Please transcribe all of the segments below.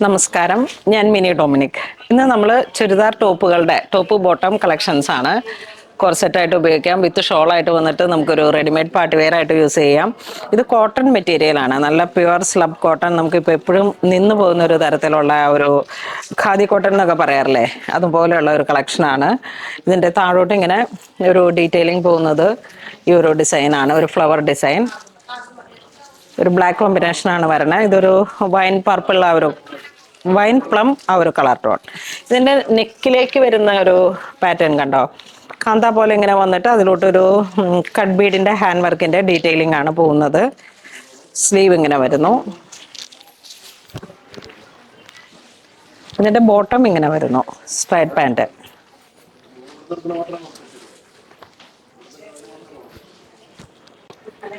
നമസ്കാരം, ഞാൻ mini Dominic. ഇന്ന് നമ്മൾ ചുരിദാർ ടോപ്പ് ബോട്ടം കളക്ഷൻസ് ആണ്. കോർസെറ്റായിട്ട് ഉപയോഗിക്കാം, വിത്ത് ഷോളായിട്ട് വന്നിട്ട് നമുക്കൊരു റെഡിമെയ്ഡ് പാർട്ടി വെയർ ആയിട്ട് യൂസ് ചെയ്യാം. ഇത് കോട്ടൺ മെറ്റീരിയലാണ്, നല്ല പ്യുവർ സ്ലബ് കോട്ടൺ. നമുക്കിപ്പോൾ എപ്പോഴും നിന്ന് പോകുന്ന ഒരു തരത്തിലുള്ള ഒരു ഖാദി കോട്ടൺ എന്നൊക്കെ പറയാറില്ലേ, അതുപോലെയുള്ള ഒരു കളക്ഷനാണ്. ഇതിൻ്റെ താഴോട്ട് ഇങ്ങനെ ഒരു ഡീറ്റെയിലിംഗ് പോകുന്നത് ഈ ഒരു ഡിസൈനാണ്, ഒരു ഫ്ലവർ ഡിസൈൻ. ഒരു ബ്ലാക്ക് കോമ്പിനേഷനാണ് വരണത്. ഇതൊരു വൈൻ പർപ്പിൾ വൈൻ പ്ലം ഒരു കളർ ടോൺ. ഇതിൻ്റെ നെക്കിലേക്ക് വരുന്ന ഒരു പാറ്റേൺ കണ്ടോ, കാന്ത പോലെ ഇങ്ങനെ വന്നിട്ട് അതിലോട്ടൊരു കട്ട് ബീഡിൻ്റെ ഹാൻഡ് വർക്കിൻ്റെ ഡീറ്റെയിലിംഗ് ആണ് പോകുന്നത്. സ്ലീവ് ഇങ്ങനെ വരുന്നു. ഇതിൻ്റെ ബോട്ടം ഇങ്ങനെ വരുന്നു, സ്ട്രൈറ്റ് പാൻറ്.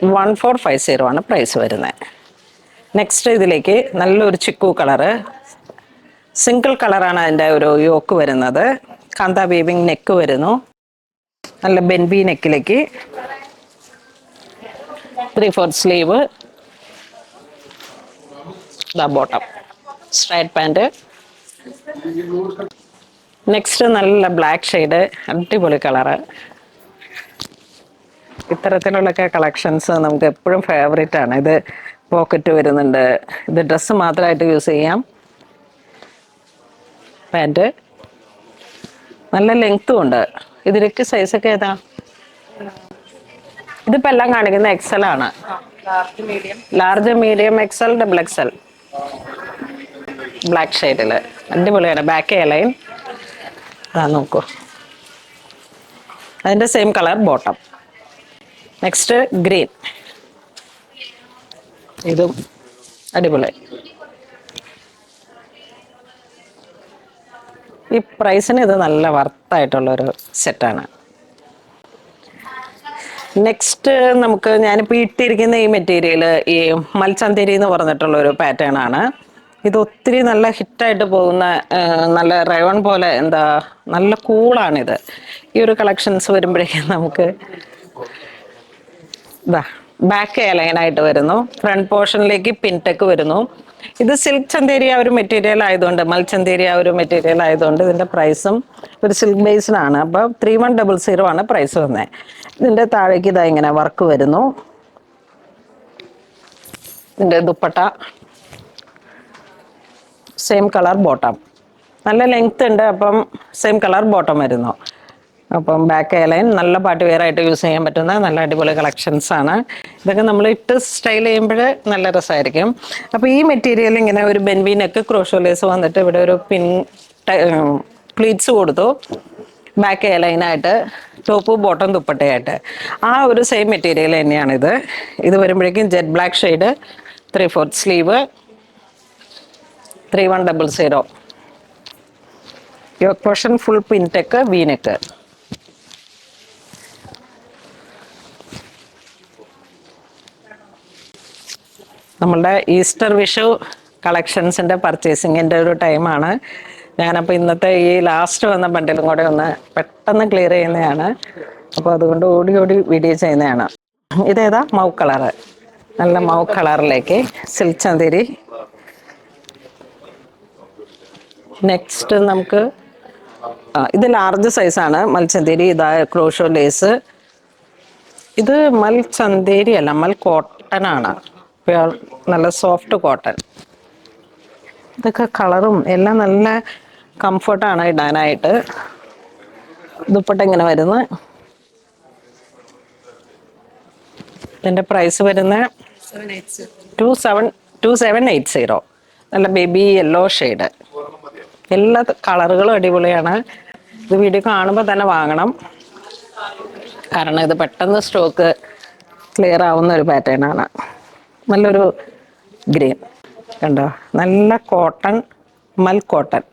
$1450 ആണ് പ്രൈസ് വരുന്നത്. നെക്സ്റ്റ് ഇതിലേക്ക് നല്ലൊരു ചിക്കു കളറ്, സിംഗിൾ കളറാണ് അതിൻ്റെ ഒരു യോക്ക് വരുന്നത്. കാന്ത വീവിങ് നെക്ക് വരുന്നു, നല്ല ബെൻബി നെക്കിലേക്ക് 3/4 sleeve, bottom straight pant. Next നല്ല ബ്ലാക്ക് ഷെയ്ഡ്, അടിപൊളി കളറ്. ഇത്തരത്തിലുള്ളൊക്കെ കളക്ഷൻസ് നമുക്ക് എപ്പോഴും ഫേവറേറ്റ് ആണ്. ഇത് പോക്കറ്റ് വരുന്നുണ്ട്, ഇത് ഡ്രസ്സ് മാത്രമായിട്ട് യൂസ് ചെയ്യാം. പാൻറ് നല്ല ലെങ്ത്തും ഉണ്ട്. ഇതിലേക്ക് സൈസൊക്കെ ഏതാ? ഇതിപ്പോൾ എല്ലാം കാണിക്കുന്ന XL ആണ്. Large, medium, XL, XXL. Black ഷെയ്ഡിൽ അടിപൊളിയാണ്. ബാക്ക് ലൈൻ നോക്കൂ, അതിൻ്റെ same colour bottom. Next green, ഇതും അടിപൊളി. ഈ പ്രൈസിന് ഇത് നല്ല വർത്തായിട്ടുള്ളൊരു സെറ്റാണ്. നെക്സ്റ്റ് ഞാനിപ്പോൾ ഇട്ടിരിക്കുന്ന ഈ മെറ്റീരിയൽ ഈ മൽച്ചന്തേരി എന്ന് പറഞ്ഞിട്ടുള്ളൊരു പാറ്റേൺ ആണ്. ഇത് ഒത്തിരി നല്ല ഹിറ്റായിട്ട് പോകുന്ന, നല്ല റയോൺ പോലെ, നല്ല കൂളാണിത്. ഈ ഒരു കളക്ഷൻസ് വരുമ്പോഴേക്കും നമുക്ക് ബാക്ക് ലൈനായിട്ട് വരുന്നു, ഫ്രണ്ട് പോർഷനിലേക്ക് പിൻടെക്ക് വരുന്നു. ഇത് സിൽക്ക് ചന്തേരി ഒരു മെറ്റീരിയൽ ആയതുകൊണ്ട്, മൽച്ചന്തേരി ഒരു മെറ്റീരിയൽ ആയതുകൊണ്ട് ഇതിൻ്റെ പ്രൈസും ഒരു സിൽക്ക് ബേസിനാണ്. അപ്പോൾ 3100 ആണ് പ്രൈസ് വന്നത്. ഇതിൻ്റെ താഴേക്ക് ഇങ്ങനെ വർക്ക് വരുന്നു. ഇതിൻ്റെ ദുപ്പട്ട സെയിം കളർ ബോട്ടം, നല്ല ലെങ്ത് ഉണ്ട്, അപ്പം സെയിം കളർ ബോട്ടം വരുന്നു. അപ്പം ബാക്ക് ലൈൻ നല്ല പാർട്ടി വെയർ ആയിട്ട് യൂസ് ചെയ്യാൻ പറ്റുന്ന നല്ല അടിപൊളി കളക്ഷൻസ് ആണ്. ഇതൊക്കെ നമ്മൾ ഇട്ട് സ്റ്റൈൽ ചെയ്യുമ്പോൾ നല്ല രസമായിരിക്കും. അപ്പോൾ ഈ മെറ്റീരിയൽ ഇങ്ങനെ ഒരു ബെൻവി നെക്ക്, ക്രോഷോ ലേസ് വന്നിട്ട് ഇവിടെ ഒരു പ്ലീറ്റ്സ് കൊടുത്തു. ബാക്ക് ലൈനായിട്ട് ടോപ്പ് ബോട്ടം ദുപ്പട്ടയായിട്ട് ആ ഒരു സെയിം മെറ്റീരിയൽ തന്നെയാണിത്. ഇത് വരുമ്പോഴേക്കും jet black shade, 3/4 sleeve, 3100. Yoke portion full pintuck, V neck. നമ്മളുടെ ഈസ്റ്റർ വിഷു കളക്ഷൻസിൻ്റെ പർച്ചേസിങ്ങിൻ്റെ ഒരു ടൈമാണ്. ഞാനപ്പോൾ ഇന്നത്തെ ഈ ലാസ്റ്റ് വന്ന ബണ്ടിലും കൂടെ ഒന്ന് പെട്ടെന്ന് ക്ലിയർ ചെയ്യുന്നതാണ്. അപ്പോൾ അതുകൊണ്ട് ഓടി വീഡിയോ ചെയ്യുന്നതാണ്. ഇതേതാ? മൗ കളറ്, നല്ല മൗ കളറിലേക്ക് സിൽക്ക് ചന്തേരി. നെക്സ്റ്റ് ഇത് ലാർജ് സൈസാണ് മൽച്ചന്തേരി. Crochet lace. ഇത് മൽച്ചന്തേരി അല്ല, മൽ കോട്ടൺ ആണ്, നല്ല സോഫ്റ്റ് കോട്ടൺ. ഇതൊക്കെ കളറും എല്ലാം നല്ല കംഫർട്ടാണ് ഇടാനായിട്ട്. ദുപ്പട്ട ഇങ്ങനെ വരുന്നു. ഇതിൻ്റെ പ്രൈസ് വരുന്നത് 2780. നല്ല ബേബി യെല്ലോ ഷെയ്ഡ്. എല്ലാ കളറുകളും അടിപൊളിയാണ്. ഇത് വീഡിയോ കാണുമ്പോൾ തന്നെ വാങ്ങണം, കാരണം ഇത് പെട്ടെന്ന് സ്റ്റോക്ക് ക്ലിയർ ആവുന്ന ഒരു പാറ്റേൺ ആണ്. നല്ലൊരു ഗ്രീൻ കണ്ടോ, നല്ല കോട്ടൺ, മൽ cotton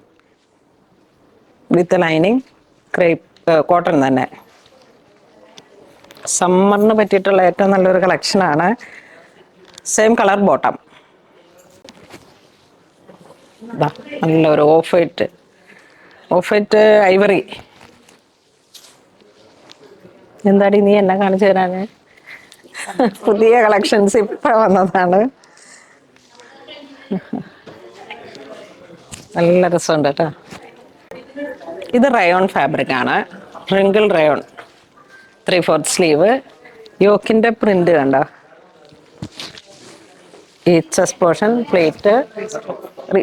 with lining, crepe cotton തന്നെ. സമ്മറിന് പറ്റിയിട്ടുള്ള ഏറ്റവും നല്ലൊരു കളക്ഷനാണ്. Same colour bottom. നല്ലൊരു ഓഫ് വൈറ്റ് ഐവറി. എന്താടി നീ എന്നെ കാണിച്ചു തരാന്? പുതിയ കളക്ഷൻസ് ഇപ്പം വന്നതാണ്. നല്ല രസമുണ്ട് കേട്ടോ. ഇത് റയോൺ ഫാബ്രിക് ആണ്, റിങ്കിൾ റയോൺ, 3/4 സ്ലീവ്. യോക്കിന്റെ പ്രിന്റ് കണ്ടോ, ഈ ചെസ്റ്റ് പോർഷൻ പ്ലേറ്റ്.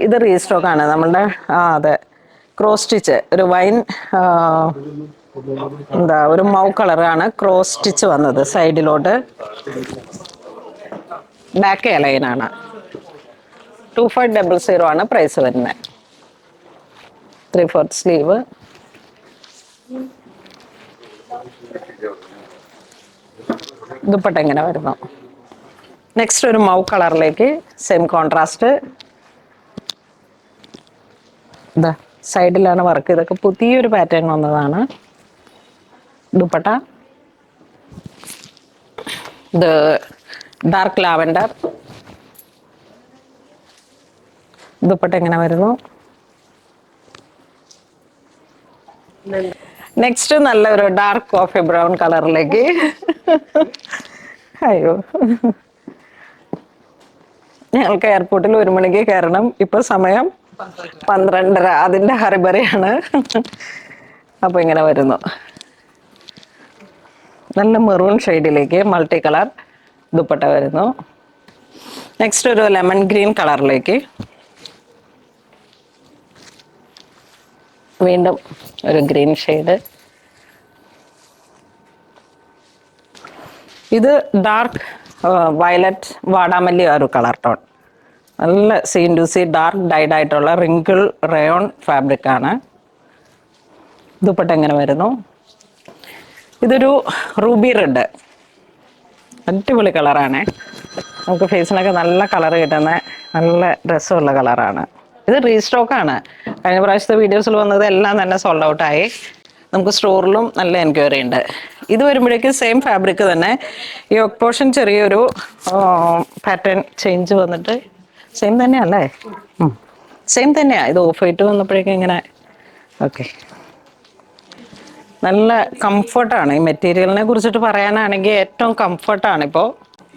ഇത് റീസ്റ്റോക്ക് ആണ് നമ്മളുടെ. അതെ, ക്രോസ് സ്റ്റിച്ച്, ഒരു വൈൻ എന്താ ഒരു മൗ കളറാണ് ക്രോസ് സ്റ്റിച്ച് വന്നത് സൈഡിലോട്ട്. ബാക്ക് ലൈനാണ്. 2500 ആണ് പ്രൈസ് വരുന്നത്. 3/4 സ്ലീവ്. ദുപ്പട്ട എങ്ങനെ വരുന്നു. നെക്സ്റ്റ് ഒരു മൗ കളറിലേക്ക് സെയിം കോൺട്രാസ്റ്റ്. ഇതാ സൈഡിലാണ് വർക്ക്. ഇതൊക്കെ പുതിയൊരു പാറ്റേൺ വന്നതാണ്. ദുപ്പട്ട ഇത് ഡാർക്ക് ലാവൻഡർ. ദുപ്പട്ട എങ്ങനെ വരുന്നു. നെക്സ്റ്റ് നല്ലൊരു ഡാർക്ക് കോഫി ബ്രൗൺ കളറിലേക്ക്. അയ്യോ, ഞങ്ങൾക്ക് എയർപോർട്ടിൽ 1 മണിക്ക് കയറണം. ഇപ്പൊ സമയം 12:30. അതിന്റെ ഹറിബറിയാണ്. അപ്പൊ ഇങ്ങനെ വരുന്നു. നല്ല മെറൂൺ ഷെയ്ഡിലേക്ക് മൾട്ടി കളർ ദുപ്പട്ട വരുന്നു. നെക്സ്റ്റ് ഒരു ലെമൺ ഗ്രീൻ കളറിലേക്ക് വീണ്ടും ഒരു ഗ്രീൻ ഷെയ്ഡ്. ഇത് ഡാർക്ക് വയലറ്റ് വാടാമല്ലി ഒരു കളർ ടോൺ. നല്ല സീൻ ടു സീ ഡാർക്ക് ഡൈഡ് ആയിട്ടുള്ള റിങ്കിൾ റയോൺ ഫാബ്രിക് ആണ്. ദുപ്പട്ട എങ്ങനെ വരുന്നു. ഇതൊരു റൂബി റെഡ്, അടിപൊളി കളറാണ്. നമുക്ക് ഫേസിനൊക്കെ നല്ല കളർ കിട്ടുന്ന നല്ല രസമുള്ള കളറാണ്. ഇത് റീസ്റ്റോക്കാണ്. കഴിഞ്ഞ പ്രാവശ്യത്തെ വീഡിയോസിൽ വന്നത് എല്ലാം തന്നെ സോൾഡ് ഔട്ടായി. നമുക്ക് സ്റ്റോറിലും നല്ല എൻക്വയറി ഉണ്ട്. ഇത് വരുമ്പോഴേക്കും സെയിം ഫാബ്രിക് തന്നെ. ഈ യോക്ക് പോർഷൻ ചെറിയൊരു പാറ്റേൺ ചേഞ്ച് വന്നിട്ട് സെയിം തന്നെയല്ലേ? സെയിം തന്നെയാ. ഇത് ഓഫ് വൈറ്റ് വന്നപ്പോഴേക്കും ഇങ്ങനെ. ഓക്കെ, നല്ല കംഫർട്ടാണ്. ഈ മെറ്റീരിയലിനെ കുറിച്ചിട്ട് പറയാനാണെങ്കിൽ ഏറ്റവും കംഫർട്ടാണ് ഇപ്പോൾ.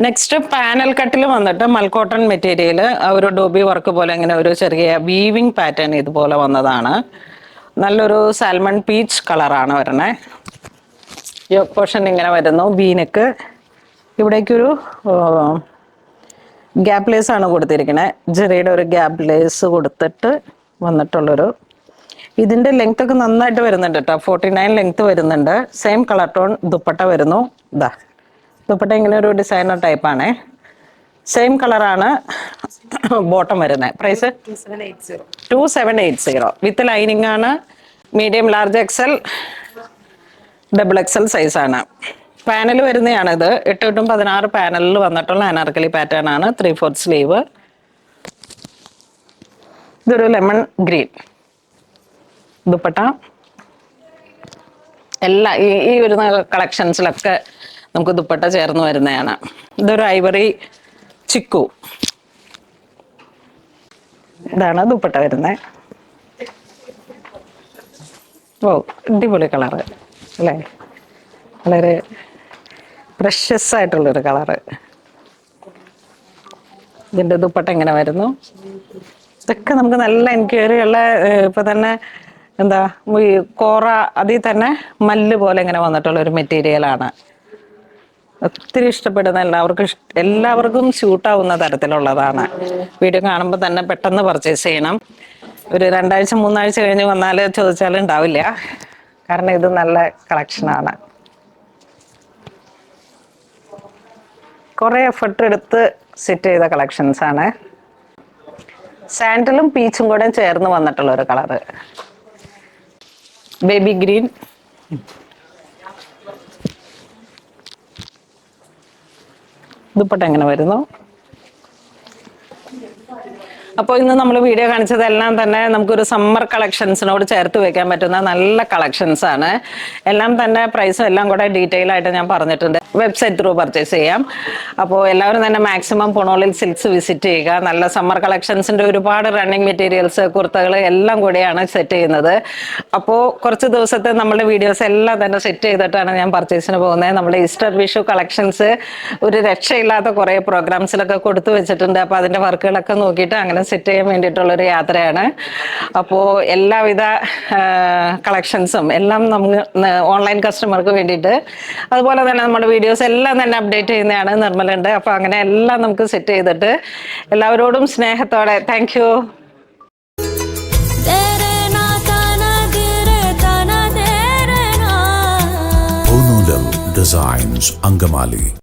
നെക്സ്റ്റ് പാനൽ കട്ടിൽ വന്നിട്ട് മൽക്കോട്ടൺ മെറ്റീരിയൽ, ഒരു ഡോബി വർക്ക് പോലെ ഇങ്ങനെ ഒരു ചെറിയ വീവിങ് പാറ്റേൺ ഇതുപോലെ വന്നതാണ്. നല്ലൊരു സാൽമൺ പീച്ച് കളറാണ് വരണേ. യോക്ക് പോർഷൻ ഇങ്ങനെ വരുന്നു. ബീനക്ക് ഇവിടേക്കൊരു ഗ്യാപ്പ് ലേസ് ആണ് കൊടുത്തിരിക്കുന്നത്. ജെറിയുടെ ഒരു ഗ്യാപ്പ് ലേസ് കൊടുത്തിട്ട് വന്നിട്ടുള്ളൊരു. ഇതിന്റെ ലെങ്ത് ഒക്കെ നന്നായിട്ട് വരുന്നുണ്ട് കേട്ടോ. 49 ലെങ്ത് വരുന്നുണ്ട്. സെയിം കളർ ടോൺ ദുപ്പട്ട വരുന്നു. ഇതാ ദുപ്പട്ട ഇങ്ങനെ ഒരു ഡിസൈനർ ടൈപ്പാണ്. സെയിം കളറാണ് ബോട്ടം വരുന്നത്. പ്രൈസ് 2780 വിത്ത് ലൈനിങ് ആണ്. Medium large XL double XL സൈസാണ്. പാനൽ വരുന്നതാണിത്. 8-16 പാനലിൽ വന്നിട്ടുള്ള അനാർക്കലി പാറ്റേൺ ആണ്. 3/4 സ്ലീവ്. ഇതൊരു ലെമൺ ഗ്രീൻ ദുപ്പട്ട. എല്ലാ ഈ വരുന്ന കളക്ഷൻസിലൊക്കെ നമുക്ക് ദുപ്പട്ട ചേർന്ന് വരുന്നതാണ്. ഇതൊരു ഐവറി ചിക്കു. ഇതാണ് ദുപ്പട്ട വരുന്നത്. ഓ, അടിപൊളി കളറ് അല്ലേ? വളരെ പ്രഷ്യസ് ആയിട്ടുള്ളൊരു കളറ്. ഇതിന്റെ ദുപ്പട്ട എങ്ങനെ വരുന്നു. ഇതൊക്കെ നമുക്ക് നല്ല എൻക്വയറി ഉള്ള. ഇപ്പൊ തന്നെ എന്താ ഈ കോറ അതിൽ തന്നെ മല്ല് പോലെ ഇങ്ങനെ വന്നിട്ടുള്ള ഒരു മെറ്റീരിയലാണ്. ഒത്തിരി ഇഷ്ടപ്പെടുന്ന എല്ലാവർക്കും സ്യൂട്ടാവുന്ന തരത്തിലുള്ളതാണ്. വീഡിയോ കാണുമ്പോൾ തന്നെ പെട്ടെന്ന് പർച്ചേസ് ചെയ്യണം. ഒരു 2 ആഴ്ച 3 ആഴ്ച കഴിഞ്ഞ് വന്നാൽ ചോദിച്ചാൽ ഉണ്ടാവില്ല. കാരണം ഇത് നല്ല കളക്ഷനാണ്. കുറേ എഫർട്ട് എടുത്ത് സെറ്റ് ചെയ്ത കളക്ഷൻസ് ആണ്. സാൻഡലും പീച്ചും കൂടെ ചേർന്ന് വന്നിട്ടുള്ള ഒരു കളറ്. Baby green. ദുപ്പട്ട എങ്ങനെ വരുന്നു. അപ്പോൾ ഇന്ന് നമ്മൾ വീഡിയോ കാണിച്ചതെല്ലാം തന്നെ നമുക്കൊരു സമ്മർ കളക്ഷൻസിനോട് ചേർത്ത് വെക്കാൻ പറ്റുന്ന നല്ല കളക്ഷൻസ് ആണ്. എല്ലാം തന്നെ പ്രൈസും എല്ലാം കൂടെ ഡീറ്റെയിൽ ആയിട്ട് ഞാൻ പറഞ്ഞിട്ടുണ്ട്. വെബ്സൈറ്റ് ത്രൂ പർച്ചേസ് ചെയ്യാം. അപ്പോൾ എല്ലാവരും തന്നെ മാക്സിമം പൊണോളിൽ സിൽക്സ് വിസിറ്റ് ചെയ്യുക. നല്ല സമ്മർ കളക്ഷൻസിന്റെ ഒരുപാട് റണ്ണിങ് മെറ്റീരിയൽസ്, കുർത്തകൾ എല്ലാം കൂടെയാണ് സെറ്റ് ചെയ്യുന്നത്. അപ്പോൾ കുറച്ച് ദിവസത്തെ നമ്മുടെ വീഡിയോസ് എല്ലാം തന്നെ സെറ്റ് ചെയ്തിട്ടാണ് ഞാൻ പർച്ചേസിന് പോകുന്നത്. നമ്മുടെ ഈസ്റ്റർ വിഷു കളക്ഷൻസ് ഒരു രക്ഷയില്ലാത്ത കുറേ പ്രോഗ്രാംസിലൊക്കെ കൊടുത്തു വെച്ചിട്ടുണ്ട്. അപ്പോൾ അതിന്റെ വർക്കുകളൊക്കെ നോക്കിയിട്ട് അങ്ങനെ സെറ്റ് ചെയ്യാൻ വേണ്ടിയിട്ടുള്ളൊരു യാത്രയാണ്. അപ്പോൾ എല്ലാവിധ കളക്ഷൻസും എല്ലാം നമുക്ക് ഓൺലൈൻ കസ്റ്റമർക്ക് വേണ്ടിയിട്ട്, അതുപോലെ തന്നെ നമ്മുടെ വീഡിയോസ് എല്ലാം തന്നെ അപ്ഡേറ്റ് ചെയ്യുന്നതാണ് നിർമ്മലുണ്ട്. അപ്പോൾ അങ്ങനെ എല്ലാം നമുക്ക് സെറ്റ് ചെയ്തിട്ട് എല്ലാവരോടും സ്നേഹത്തോടെ താങ്ക് യു. Designs, Angamali.